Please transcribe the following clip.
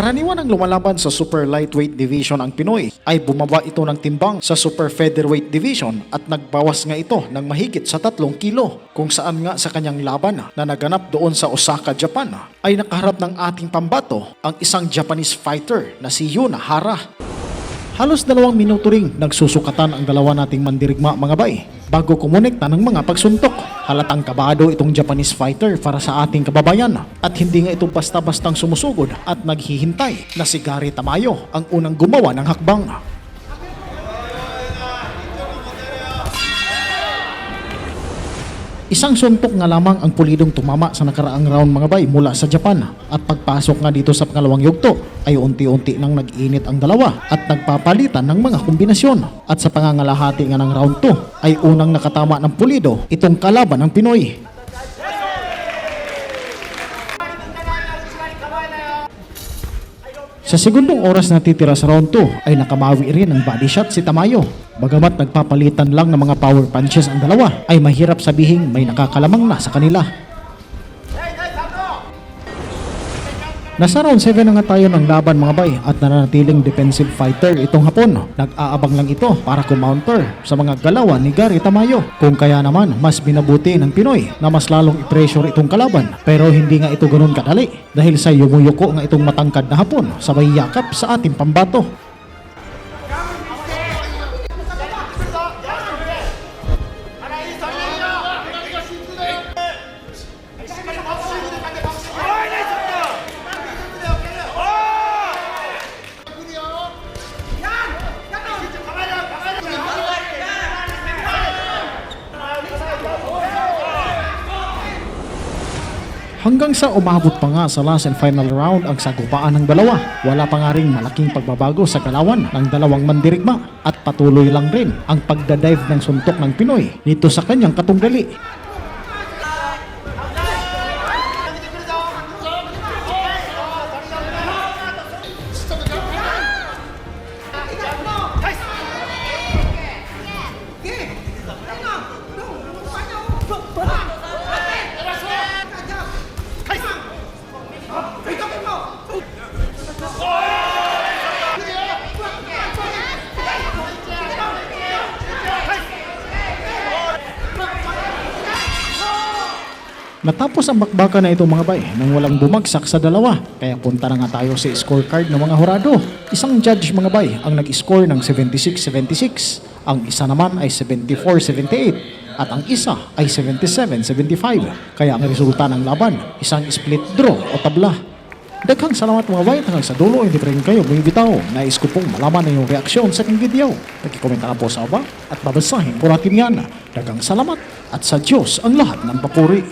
Karaniwan ang lumalaban sa super lightweight division ang Pinoy ay bumaba ito ng timbang sa super featherweight division at nagbawas nga ito ng mahigit sa 3 kilo kung saan nga sa kanyang laban na naganap doon sa Osaka, Japan ay nakaharap ng ating pambato ang isang Japanese fighter na si Yuna Hara. Halos 2 minuto ring nagsusukatan ang dalawa nating mandirigma mga bay bago kumonekta ng mga pagsuntok. Halatang kabado itong Japanese fighter para sa ating kababayan at hindi nga ito basta-bastang sumusugod at naghihintay na si Gary Tamayo ang unang gumawa ng hakbang. Isang suntok nga lamang ang pulidong tumama sa nakaraang round mga bay mula sa Japan at pagpasok nga dito sa pangalawang yugto ay unti-unti nang nag-init ang dalawa at nagpapalitan ng mga kombinasyon at sa pangangalahati nga ng round 2 ay unang nakatama ng pulido itong kalaban ng Pinoy. Sa segundong oras na titira sa round 2 ay nakamawi rin ang body shot si Tamayo. Bagamat nagpapalitan lang ng mga power punches ang dalawa, ay mahirap sabihing may nakakalamang na sa kanila. Nasa round 7 na nga tayo ng laban mga bay at nananatiling defensive fighter itong Hapon. Nag-aabang lang ito para kumounter sa mga galawan ni Gary Tamayo. Kung kaya naman mas binabuti ng Pinoy na mas lalong i-pressure itong kalaban. Pero hindi nga ito ganun kadali dahil sa yumuyuko nga itong matangkad na Hapon sabay yakap sa ating pambato. Hanggang sa umabot pa nga sa last and final round ang sagupaan ng dalawa. Wala pa nga rin malaking pagbabago sa galawan ng dalawang mandirigma at patuloy lang rin ang pagdadive ng suntok ng Pinoy dito sa kanyang katunggali. Natapos ang bakbakan na ito mga bay nang walang bumagsak sa dalawa. Kaya punta na nga tayo sa scorecard ng mga hurado. Isang judge mga bay ang nag-score ng 76-76. Ang isa naman ay 74-78 at ang isa ay 77-75. Kaya ang resulta ng laban, isang split draw o tabla. Daghang salamat mga bay, hanggang sa dulo hindi pa rin kayo bumibitaw. Nais ko pong malaman na yung reaksyon sa aking video. Nagkikomenta na po sa baba at babasahin po natin yan. Daghang salamat at sa Diyos ang lahat ng papuri.